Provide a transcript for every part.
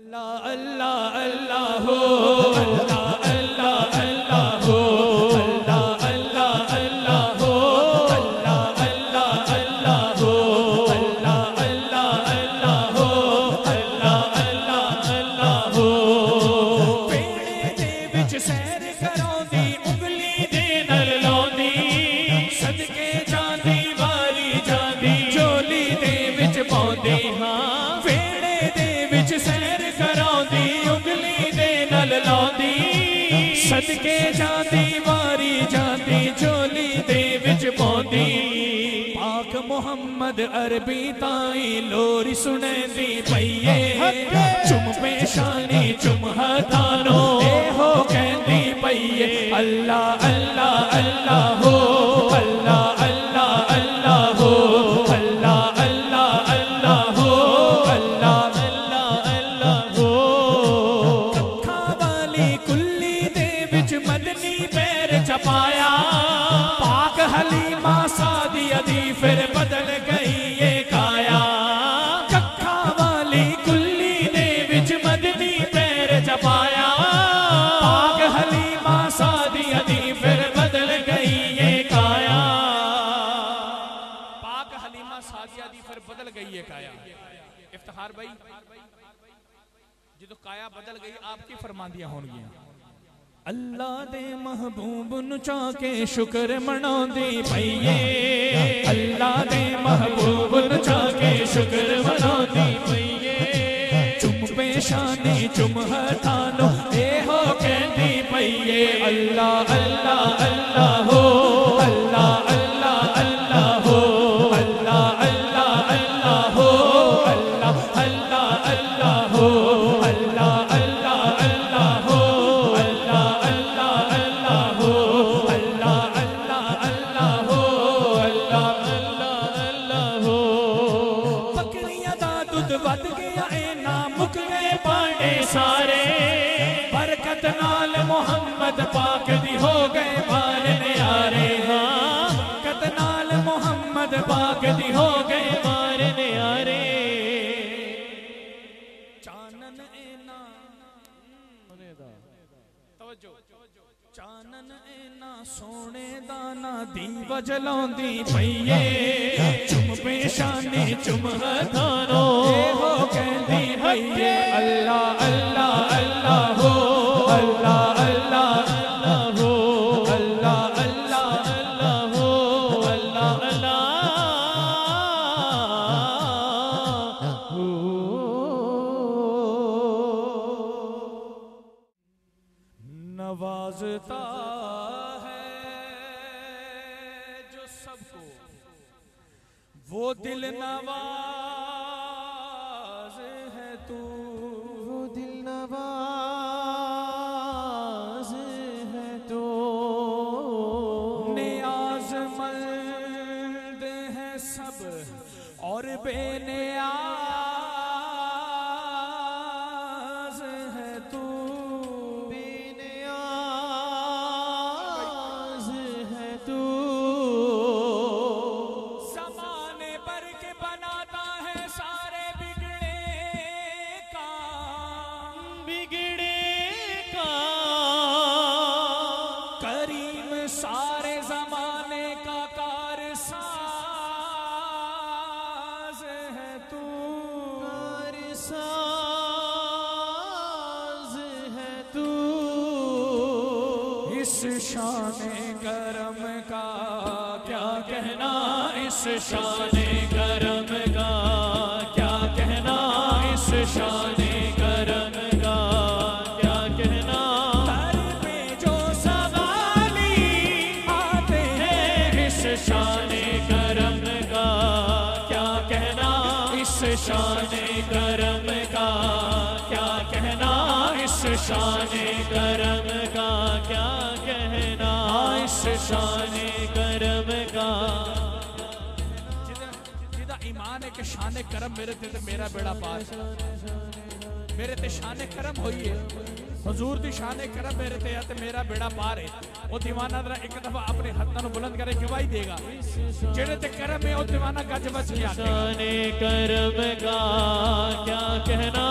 अल्लाह अल्लाह अल्लाह हो अल्लाह अल्लाह अल्लाह हो अल्लाह अल्लाह अल्लाह हो अल्लाह अल्लाह अल्लाह हो अल्लाह अल्लाह अल्लाह हो अल्लाह अल्लाह अल्लाह हो। पेड़े दे विच सैर कराउंदी उंगली दे नल लाउंदी सदके जांदी वारी जांदी झोली दे विच पाउंदी हां पेड़े दे विच सैर कराउंदी उंगली दे नल लाउंदी सदके जांदी वारी जांदी झोली दे विच पाउंदी। पाक मुहम्मद अरबी ताई लोरी सुनेंदी पईए चुम पेशानी चुम हथानो ए हो कहंदी पईए अल्लाह अल्लाह अल्लाह हो अल्लाह अल्लाह अल्लाह हो अल्लाह अल्लाह अल्लाह हो अल्लाह अल्लाह अल्लाह हो। कखा वाली कुल्ली दे विच मदनी पैर छपाया पाक हलीमा सादिया दी फिर बदल गई ये काया। कखा वाली कुल्ली दे विच मदनी पैर छपाया पाक हलीमा सादिया दी फिर बदल गई ये काया। पाक हलीमा सादिया दी फिर बदल गई ये काया। इफ्तिखार भाई जो काया बदल गई आपकी फरमांदियां होंगी। अल्लाह दे महबूब नु चाके शुक्र मनाउंदी पईए अल्लाह दे महबूब नु चाके शुक्र मनाउंदी पईए चुम पेशानी चुम हथानो ए हो कहंदी पईए अल्लाह अल्लाह अल्लाह हो अल्लाह अल्लाह अल्लाह हो अल्लाह अल्लाह अल्लाह हो अल्लाह अल्लाह अल्लाह हो अल्लाह अल्लाह अल्लाह हो अल्लाह अल्लाह अल्लाह हो अल्लाह अल्लाह अल्लाह हो अल्लाह अल्लाह अल्लाह हो। बकरियां दा दुध वध गया इना मुक गए पांडे सारे बरकत नाल मुहम्मद पाक दी हो गए बार न्यारे हां बरकत नाल मुहम्मद पाक दी हो गए बार न्यारे। चानन एना तवज्जो चानन एना सोने दाना दीवा जलाउंदी पईए चुम पेशानी चुम हथानो ए हो कहंदी पईए अल्लाह अल्लाह अल्लाह हो अल्लाह अल्लाह अल्लाह हो अल्लाह अल्लाह अल्लाह हो अल्लाह अल्लाह हो। नवाजता है जो सबको वो दिल नवाज है तू वो दिल नवाज है तू नियाज़मंद है सब और बेनियाज है तू बेनियाज है तू। ज़माने पर के बनाता है सारे बिगड़े का करीम सारे ज़माने का कारसाज है तू कारसाज है तू। इस शाने करम का क्या कहना इस शाने करम का क्या कहना इस शाने करम का क्या कहना। दर पे जो सवाली आते हैं इस शाने करम का क्या कहना इस शाने करम का क्या कहना इस शाने करम का क्या कहना इस शाने करम का। जिदा ईमान है कि शाने करम मेरे ते मेरा बेड़ा पार मेरे ते शाने करम होइए हुजूर दी शान करम मेरे ते ते मेरा बेड़ा पार है। ओ दीवाना जरा एक दफा अपने हाथों को बुलंद करे गवाही देगा जेड़े ते करम है ओ दीवाना गज बच गया। शान करम का क्या कहना,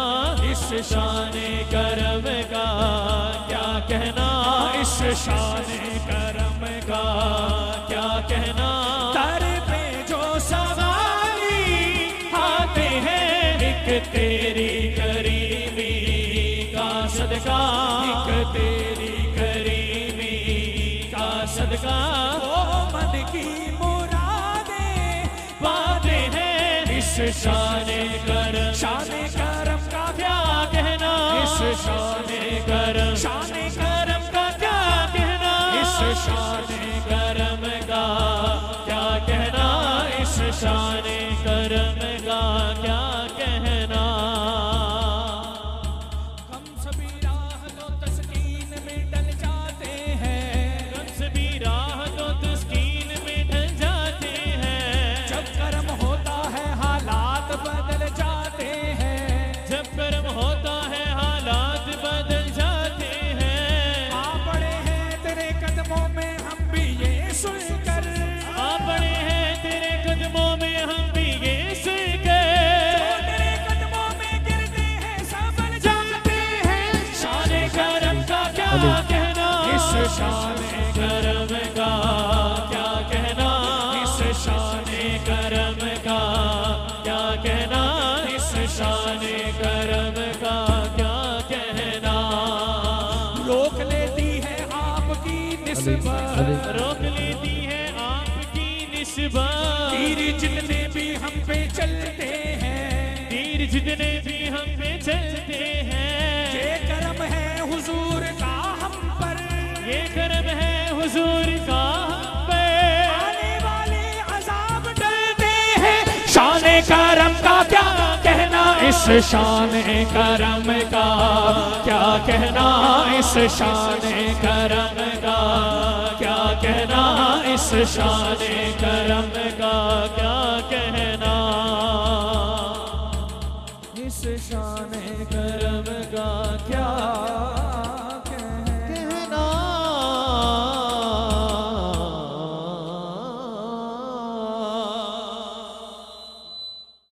इस शान करम का क्या कहना, इस शान करम का क्या कहना। दर पे जो सवारी आते हैं एक तेरी करीबी का सदका, एक तेरी करीबी का सदका, वो मन की मुरादें पाते हैं इस शान करम। शान करम का क्या कहना, इस शान करम, शान करम का क्या कहना, इस शान करम का क्या कहना, इस शान करम का क्या कहना। हम सभी राह तो तस्कीन में डल जाते हैं, हम सभी राह तो तस्कीन में ढल जाते हैं। जब कर्म होता है हालात बदल जाते हैं, जब कर्म होता है हालात बदल जाते हैं। आ पड़े हैं तेरे कदमों में हम भी ये सुनकर, आ पड़े हैं तेरे कदमों में हम भी ये सुनकर। जो तेरे कदमों में गिरते हैं संभल जाते हैं। शान करम का क्या कहना, इस शान करम का क्या कहना, इस शान करम का क्या कहना, इस शान करम का क्या कहना। रोक लेती है आपकी निस्बत, रोक लेती है आपकी निस्बत। तीर जितने भी हम पे चलते हैं, तीर जितने भी हम पे चलते हैं। ये करम है हुजूर का हम पर, ये करम है हुजूर का हम पे। आने वाले अजाब डरते हैं। शान करम का क्या कहना, इस शान करम का क्या कहना, इस शान करम का क्या कहना, इस शान करम का क्या कहना। इस शान करम का क्या